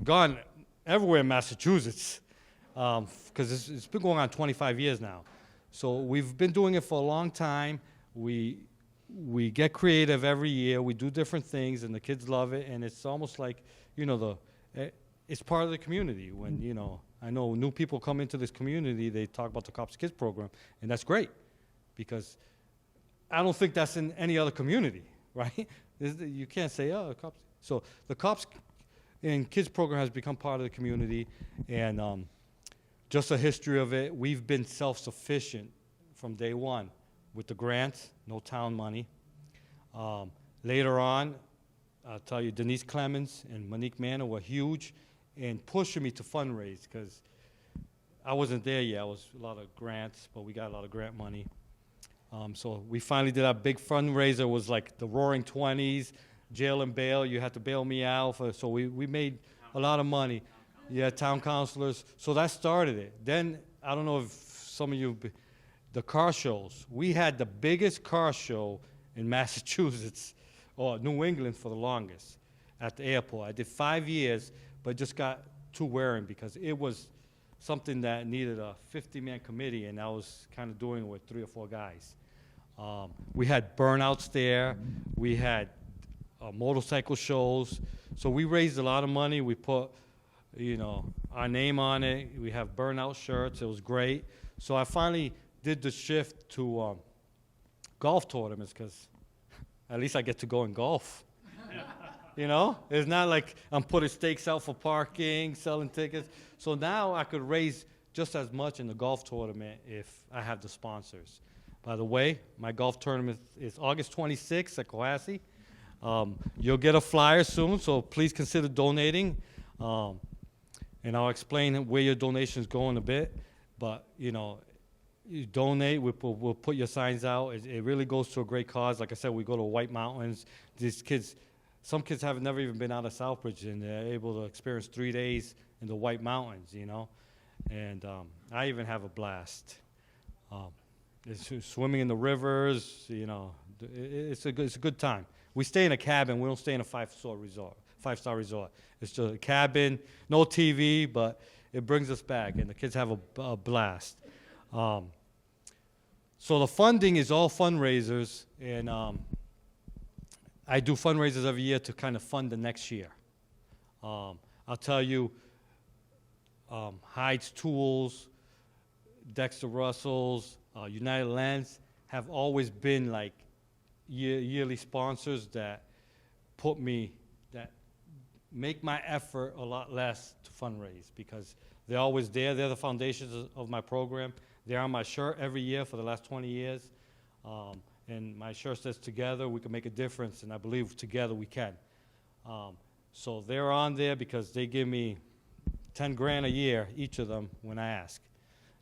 gone everywhere in Massachusetts because it's been going on 25 years now. So we've been doing it for a long time. We get creative every year. We do different things, and the kids love it. And it's almost like, you know, it's part of the community. When, you know, I know new people come into this community, they talk about the Cops and Kids program, and that's great because I don't think that's in any other community, right? You can't say, oh, Cops. So the Cops and Kids program has become part of the community, and just a history of it, we've been self-sufficient from day one with the grants, no town money. Later on, I'll tell you, Denise Clemens and Monique Manor were huge in pushing me to fundraise because I wasn't there yet. I was a lot of grants, but we got a lot of grant money. So we finally did our big fundraiser. It was like the Roaring 20s, jail and bail. You had to bail me out. So we made a lot of money. Yeah, town councilors. So that started it. Then, I don't know if some of you, the car shows. We had the biggest car show in Massachusetts, or New England for the longest, at the airport. I did 5 years, but just got too wearing because it was something that needed a 50-man committee, and I was kind of doing it with 3 or 4 guys. We had burnouts there. We had motorcycle shows. So we raised a lot of money. We put, you know, our name on it. We have burnout shirts. It was great. So I finally did the shift to golf tournaments because at least I get to go and golf. You know, it's not like I'm putting stakes out for parking, selling tickets. So now I could raise just as much in the golf tournament if I have the sponsors. By the way, my golf tournament is August 26th at Cohasset. You'll get a flyer soon, so please consider donating. And I'll explain where your donations go in a bit. But, you know, you donate, we'll put your signs out. It really goes to a great cause. Like I said, we go to White Mountains. These kids, some kids have never even been out of Southbridge, and they're able to experience 3 days in the White Mountains, you know. And I even have a blast. It's swimming in the rivers, you know. It's a good time. We stay in a cabin. We don't stay in a five-star resort. It's just a cabin, no TV, but it brings us back, and the kids have a blast. So the funding is all fundraisers, and I do fundraisers every year to kind of fund the next year. I'll tell you, Hyde's Tools, Dexter Russell's, United Lens have always been like yearly sponsors that make my effort a lot less to fundraise because they're always there. They're the foundations of my program. They're on my shirt every year for the last 20 years. And my shirt says, together we can make a difference, and I believe together we can. So they're on there because they give me 10 grand a year, each of them, when I ask.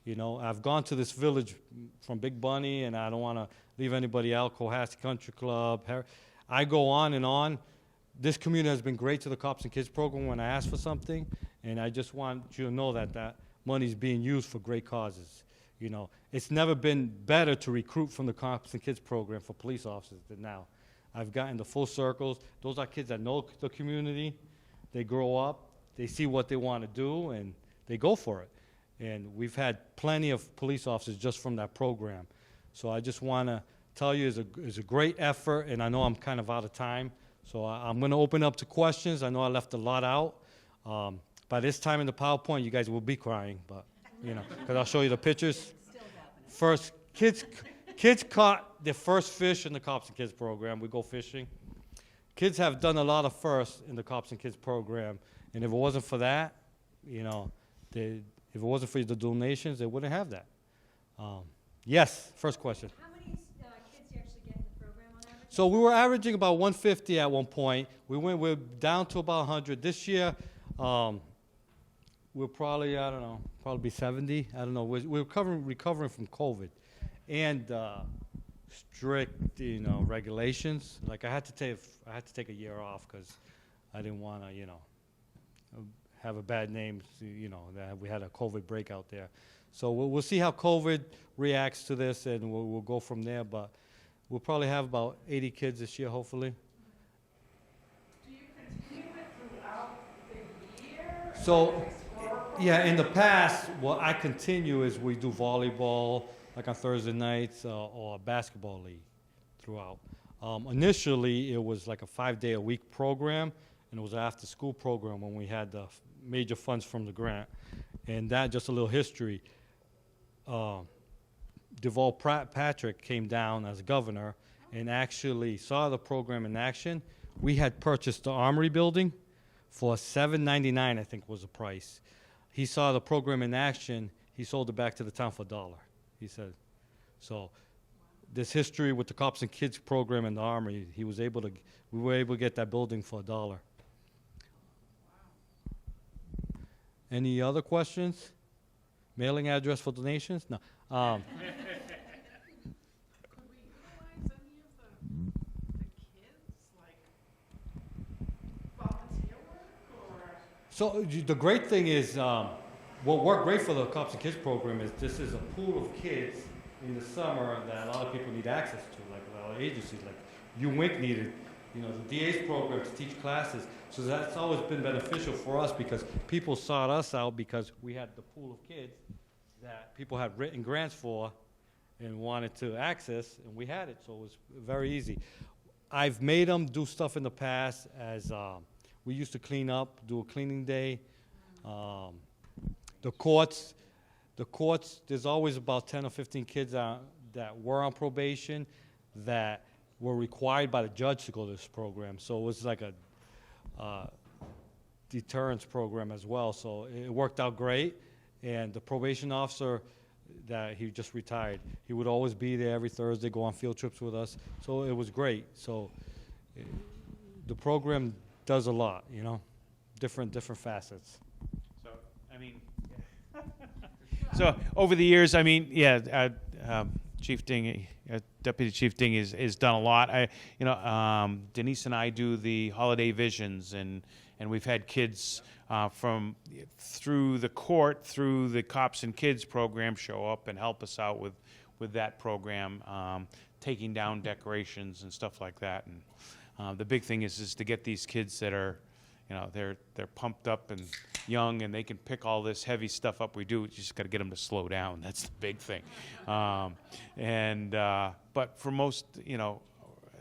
You know, I've gone to this village from Big Bunny, and I don't want to leave anybody out, Cohasset Country Club. I go on and on. This community has been great to the Cops and Kids program when I ask for something, and I just want you to know that money is being used for great causes. You know, it's never been better to recruit from the Cops and Kids program for police officers than now. I've gotten the full circles. Those are kids that know the community. They grow up, they see what they want to do, and they go for it. And we've had plenty of police officers just from that program. So I just want to tell you it's a great effort, and I know I'm kind of out of time. So I'm going to open up to questions. I know I left a lot out. By this time in the PowerPoint, you guys will be crying, but, you know, because I'll show you the pictures. Still happening. First, kids caught their first fish in the Cops and Kids program. We go fishing. Kids have done a lot of firsts in the Cops and Kids program, and if it wasn't for that, you know, if it wasn't for the donations, they wouldn't have that. Yes, first question. How many kids do you actually get in the program on average? So we were averaging about 150 at one point. We're down to about 100. This year, we'll probably, I don't know, probably be 70. I don't know. We're recovering from COVID. And strict, regulations. Like I had to take a year off because I didn't want to, have a bad name. That we had a COVID breakout there. So we'll see how COVID reacts to this, and we'll go from there. But we'll probably have about 80 kids this year, hopefully. Do you continue it throughout the year? So, yeah, in the past, what I continue is we do volleyball, like on Thursday nights, or a basketball league throughout. Initially, it was like a 5-day-a-week program, and it was an after-school program when we had the major funds from the grant. And that, just a little history, Deval Patrick came down as governor and actually saw the program in action. We had purchased the Armory building for $7.99, I think was the price. He saw the program in action. He sold it back to the town for $1. He said, so this history with the Cops and Kids program in the Armory, we were able to get that building for $1. Any other questions? Mailing address for donations? No. Could we utilize any of the kids, like volunteer work, or? So the great thing is, what worked great for the Cops and Kids program is this is a pool of kids in the summer that a lot of people need access to, like a lot of agencies, like UWINK needed, the DA's program to teach classes. So that's always been beneficial for us because people sought us out because we had the pool of kids that people had written grants for and wanted to access, and we had it, so it was very easy. I've made them do stuff in the past as we used to clean up, do a cleaning day. The courts, there's always about 10 or 15 kids that were on probation that were required by the judge to go to this program. So it was like a deterrence program as well. So it worked out great. And the probation officer he just retired, he would always be there every Thursday, go on field trips with us. So it was great. So the program does a lot, different facets. So, so over the years, Chief Ding, Deputy Chief Ding has done a lot. Denise and I do the holiday visions, and we've had kids from through the court, through the Cops and Kids program, show up and help us out with that program, taking down decorations and stuff like that. And the big thing is to get these kids that are, they're pumped up and young, and they can pick all this heavy stuff up we do. You just got to get them to slow down. That's the big thing. But for most,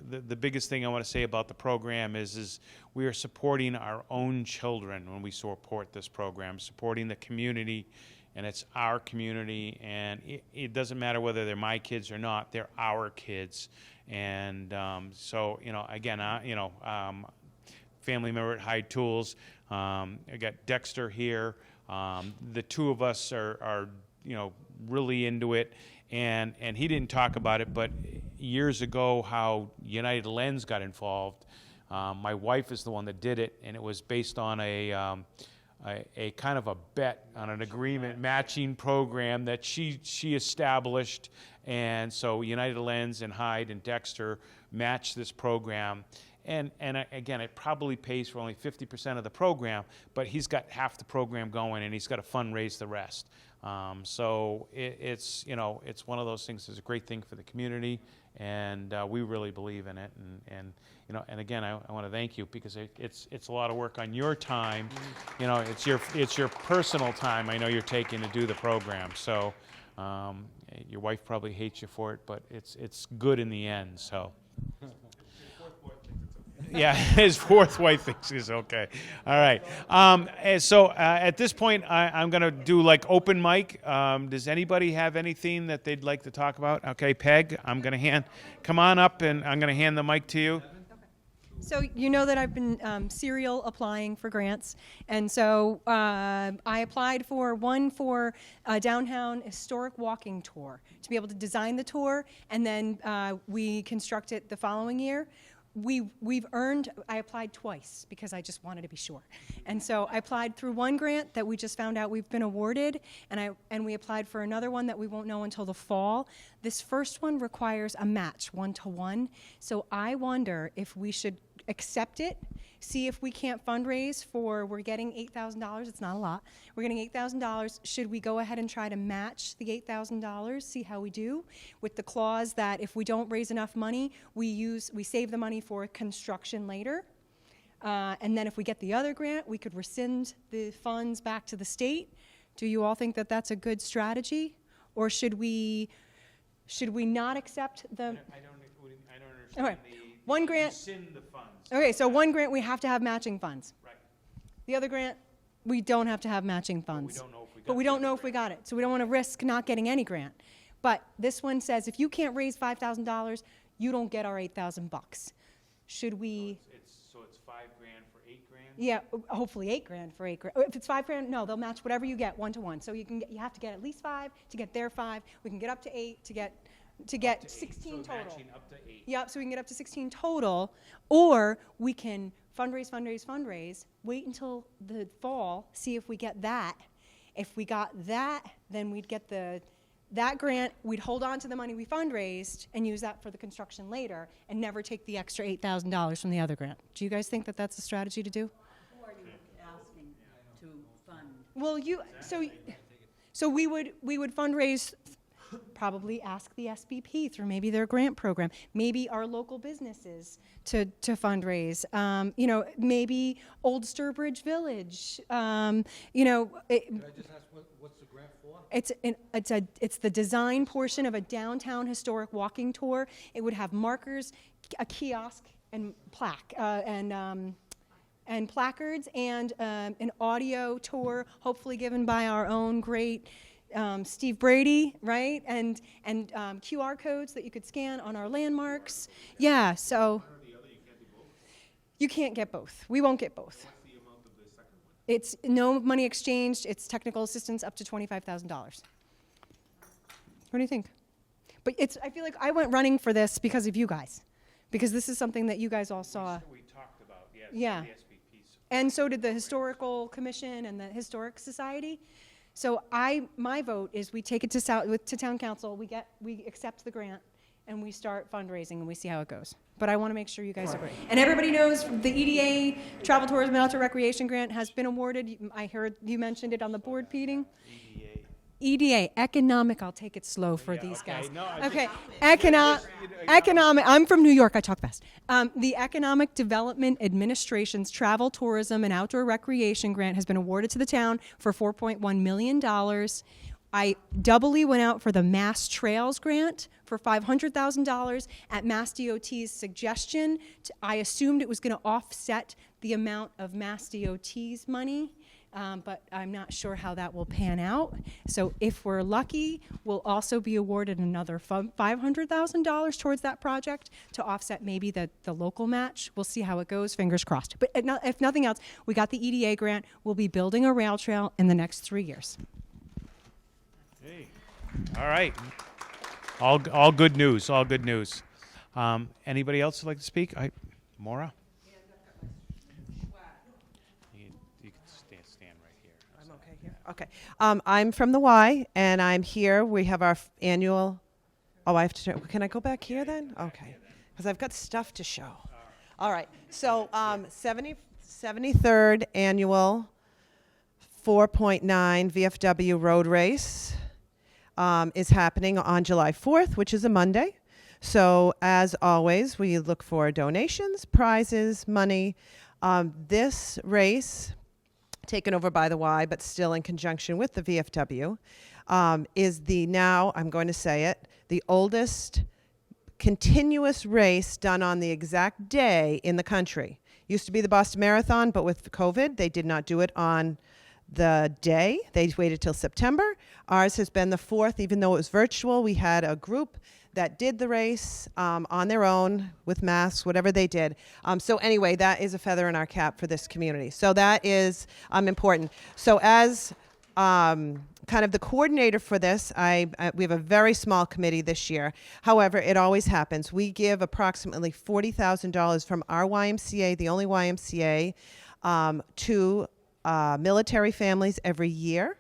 the biggest thing I want to say about the program is we are supporting our own children when we support this program, supporting the community, and it's our community, and it doesn't matter whether they're my kids or not, they're our kids. And so, again, family member at Hyde Tools. I got Dexter here. The two of us are really into it. And he didn't talk about it, but years ago, how United Lens got involved. My wife is the one that did it, and it was based on a kind of a bet on an agreement matching program that she established. And so United Lens and Hyde and Dexter matched this program. And again, it probably pays for only 50% of the program, but he's got half the program going, and he's got to fundraise the rest. So it's one of those things that's a great thing for the community, and we really believe in it. And again, I want to thank you because it's a lot of work on your time. It's your personal time. I know you're taking to do the program. So your wife probably hates you for it, but it's good in the end. So. Yeah, his fourth wife thinks he's okay. All right. So at this point, I'm going to do like open mic. Does anybody have anything that they'd like to talk about? Okay, Peg, come on up, and I'm going to hand the mic to you. So you know that I've been serial applying for grants, and so I applied for one for a downtown historic walking tour to be able to design the tour, and then we construct it the following year. we've earned, I applied twice because I just wanted to be sure. And so I applied through one grant that we just found out we've been awarded, and we applied for another one that we won't know until the fall. This first one requires a match, 1-to-1. So I wonder if we should accept it, see if we can't fundraise for, we're getting $8,000, it's not a lot. We're getting $8,000. Should we go ahead and try to match the $8,000, see how we do, with the clause that if we don't raise enough money, we save the money for construction later. And then if we get the other grant, we could rescind the funds back to the state. Do you all think that that's a good strategy? Or should we not accept the? I don't understand. All right. One grant. Rescind the funds. Okay, so one grant, we have to have matching funds. Right. The other grant, we don't have to have matching funds. But we don't know if we got the we don't know if we got it, so we don't want to risk not getting any grant. But this one says if you can't raise $5,000, you don't get our $8,000. Should we? So it's $5,000 for $8,000. Yeah, hopefully $8,000 for $8,000. If it's $5,000, no, they'll match whatever you get 1-to-1. So you have to get at least 5 to get their 5. We can get up to 8 to get 16 so total. Matching up to 8. Yep, so we can get up to 16 total, or we can fundraise, wait until the fall, see if we get that. If we got that, then we'd get that grant, we'd hold on to the money we fundraised and use that for the construction later and never take the extra $8,000 from the other grant. Do you guys think that that's a strategy to do? Who are you asking to fund? Well, so we would fundraise, probably ask the SBP through maybe their grant program, maybe our local businesses to fundraise, maybe Old Sturbridge Village, Can I just ask what's the grant for? It's the design portion of a downtown historic walking tour. It would have markers, a kiosk, and plaque, and placards, and an audio tour, hopefully given by our own great Steve Brady, right? And QR codes that you could scan on our landmarks. Yeah, so you can't get both. We won't get both. What's the amount of the second one? It's no money exchanged. It's technical assistance up to $25,000. What do you think? But I feel like I went running for this because of you guys, because this is something that you guys all saw. We talked about, yes. Yeah. The SBPs. And so did the Historical Commission and the Historic Society. So my vote is we take it to town council, we accept the grant, and we start fundraising, and we see how it goes. But I want to make sure you guys agree. And everybody knows the EDA, Travel, Tourism, and Outdoor Recreation Grant has been awarded. I heard you mentioned it on the board meeting. EDA, economic, I'll take it slow for these guys. No, I Okay, economic, I'm from New York, I talk fast. The Economic Development Administration's Travel, Tourism, and Outdoor Recreation Grant has been awarded to the town for $4.1 million. I doubly went out for the Mass Trails Grant for $500,000 at Mass DOT's suggestion. I assumed it was going to offset the amount of Mass DOT's money. But I'm not sure how that will pan out. So if we're lucky, we'll also be awarded another $500,000 towards that project to offset maybe the local match. We'll see how it goes, fingers crossed. But if nothing else, we got the EDA grant. We'll be building a rail trail in the next 3 years. Hey. All right. All good news, all good news. Anybody else would like to speak? Maura? You can stand right here. I'm okay here. Okay. I'm from the Y, and I'm here. We have our annual. Oh, I have to. Can I go back here then? Okay, because I've got stuff to show. All right. So, 73rd annual 4.9 VFW road race is happening on July 4th, which is a Monday. So, as always, we look for donations, prizes, money. This race, taken over by the Y, but still in conjunction with the VFW, is now, I'm going to say it, the oldest continuous race done on the exact day in the country. Used to be the Boston Marathon, but with COVID, they did not do it on the day. They waited till September. Ours has been the 4th, even though it was virtual. We had a group that did the race on their own with masks, whatever they did. So anyway, that is a feather in our cap for this community. So that is important. So as kind of the coordinator for this. We have a very small committee this year. However, it always happens. We give approximately $40,000 from our YMCA, the only YMCA, to military families every year.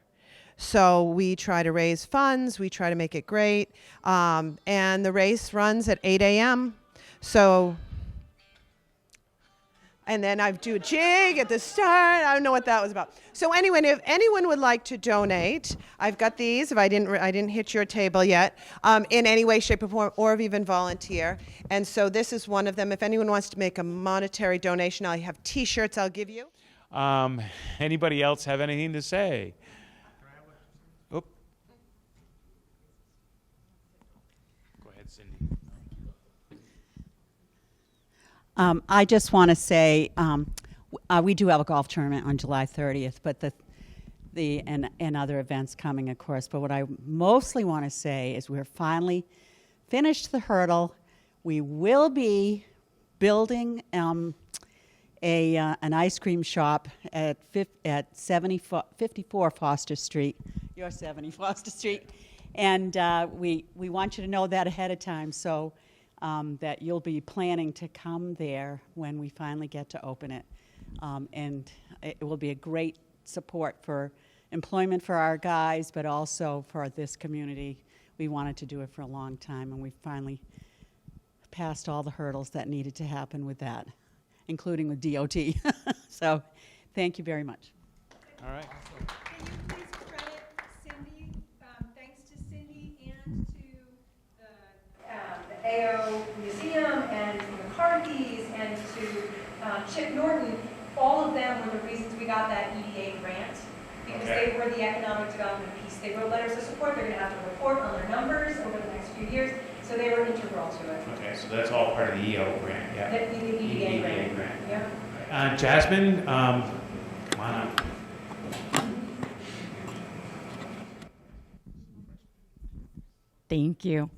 So we try to raise funds. We try to make it great. And the race runs at 8 a.m. So, and then I do a jig at the start. I don't know what that was about. So anyway, if anyone would like to donate, I've got these. If I didn't hit your table yet, in any way, shape, or form, or even volunteer. And so this is one of them. If anyone wants to make a monetary donation, I have T-shirts I'll give you. Anybody else have anything to say? Oop. Go ahead, Cindy. I just want to say we do have a golf tournament on July 30th, but and other events coming, of course. But what I mostly want to say is we're finally finished the hurdle. We will be building an ice cream shop at 54 Foster Street. You're 70 Foster Street, and we want you to know that ahead of time. So. That you'll be planning to come there when we finally get to open it. And it will be a great support for employment for our guys, but also for this community. We wanted to do it for a long time, and we finally passed all the hurdles that needed to happen with that, including with DOT. So thank you very much. All right. Can you please credit Cindy, thanks to Cindy and to the AO Museum and to McCarthy's and to Chip Norton. All of them were the reasons we got that EDA grant, because they were the economic development piece. They wrote letters of support. They're going to have to report on their numbers over the next few years, so they were integral to it. Okay, so that's all part of the EO grant, yeah? The EDA grant. Yeah. Jasmine, come on up. Thank you.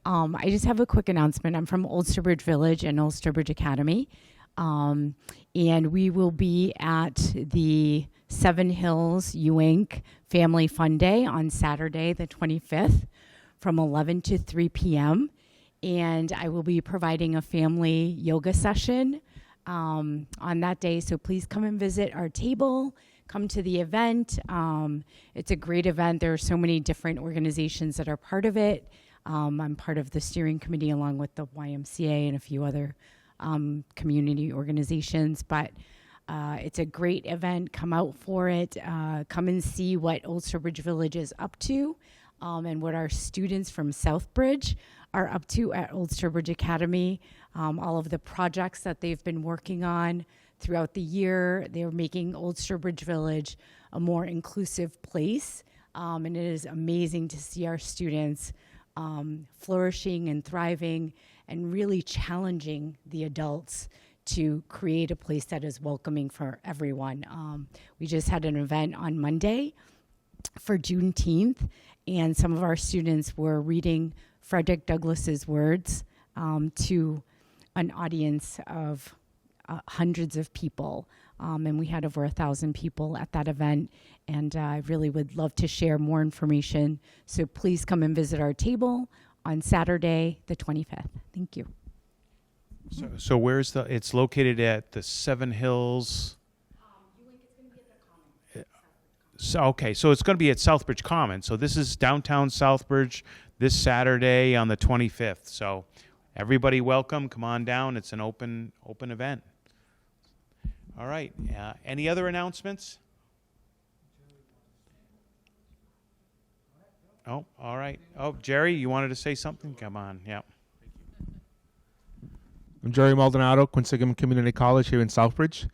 I just have a quick announcement. I'm from Old Sturbridge Village and Old Sturbridge Academy. And we will be at the Seven Hills UInc Family Fun Day on Saturday, the 25th, from 11 to 3 p.m. And I will be providing a family yoga session on that day. So please come and visit our table. Come to the event. It's a great event. There are so many different organizations that are part of it. I'm part of the steering committee along with the YMCA and a few other community organizations, but it's a great event. Come out for it. Come and see what Old Sturbridge Village is up to and what our students from Southbridge are up to at Old Sturbridge Academy. All of the projects that they've been working on throughout the year. They're making Old Sturbridge Village a more inclusive place, and it is amazing to see our students flourishing and thriving and really challenging the adults to create a place that is welcoming for everyone. We just had an event on Monday for Juneteenth, and some of our students were reading Frederick Douglass's words to an audience of hundreds of people. And we had over 1,000 people at that event, and I really would love to share more information. So please come and visit our table on Saturday, the 25th. Thank you. So where's it's located at the Seven Hills? Okay, so it's going to be at Southbridge Common. So this is downtown Southbridge this Saturday on the 25th. So everybody welcome. Come on down. It's an open event. All right. Any other announcements? Oh, all right. Oh, Jerry, you wanted to say something? Come on. Yeah. I'm Jerry Maldonado, Quinsigamond Community College here in Southbridge.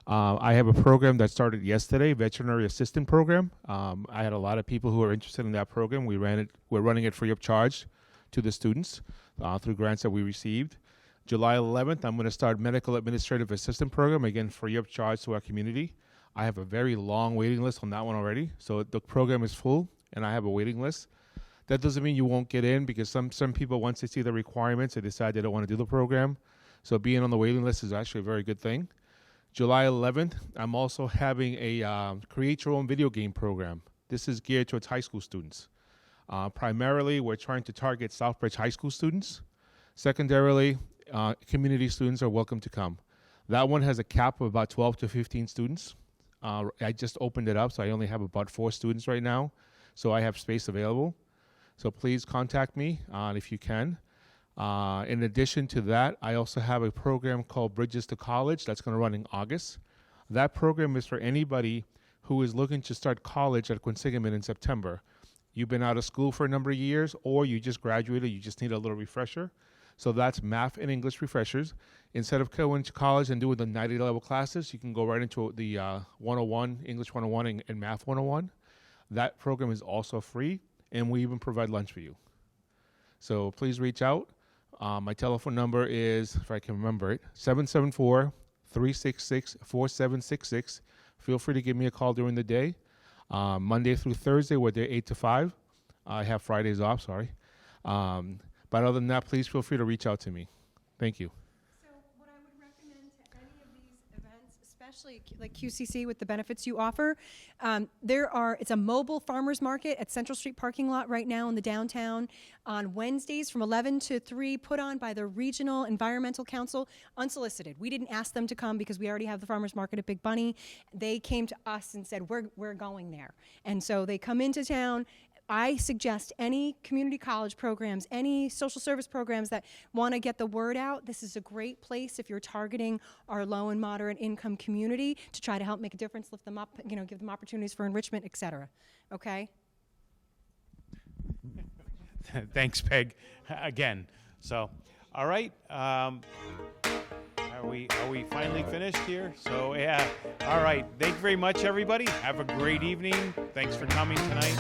I have a program that started yesterday, Veterinary Assistant Program. I had a lot of people who are interested in that program. We're running it free of charge to the students through grants that we received. July 11th, I'm going to start Medical Administrative Assistant Program, again, free of charge to our community. I have a very long waiting list on that one already. So the program is full, and I have a waiting list. That doesn't mean you won't get in, because some people, once they see the requirements, they decide they don't want to do the program. So being on the waiting list is actually a very good thing. July 11th, I'm also having a create your own video game program This is geared towards high school students. Primarily, we're trying to target Southbridge high school students. Secondarily, community students are welcome to come. That one has a cap of about 12 to 15 students. I just opened it up, so I only have about 4 students right now, so I have space available. So please contact me if you can. In addition to that, I also have a program called Bridges to College that's going to run in August. That program is for anybody who is looking to start college at Quinsigamond in September. You've been out of school for a number of years, or you just graduated, you just need a little refresher. So that's math and English refreshers. Instead of going to college and doing the 90 level classes, you can go right into the 101, English 101 and Math 101. That program is also free, and we even provide lunch for you. So please reach out. My telephone number is, if I can remember it, 774-366-4766. Feel free to give me a call during the day. Monday through Thursday, we're there 8 to 5. I have Fridays off, sorry. But other than that, please feel free to reach out to me. Thank you. So what I would recommend to any of these events, especially like QCC with the benefits you offer, it's a mobile farmers market at Central Street parking lot right now in the downtown on Wednesdays from 11 to 3, put on by the Regional Environmental Council, unsolicited. We didn't ask them to come because we already have the farmers market at Big Bunny. They came to us and said, we're going there. And so they come into town. I suggest any community college programs, any social service programs that want to get the word out, this is a great place if you're targeting our low and moderate income community to try to help make a difference, lift them up, give them opportunities for enrichment, et cetera. Okay? Thanks, Peg, again. So, all right. Are we finally finished here? So, yeah. All right. Thank you very much, everybody. Have a great evening. Thanks for coming tonight.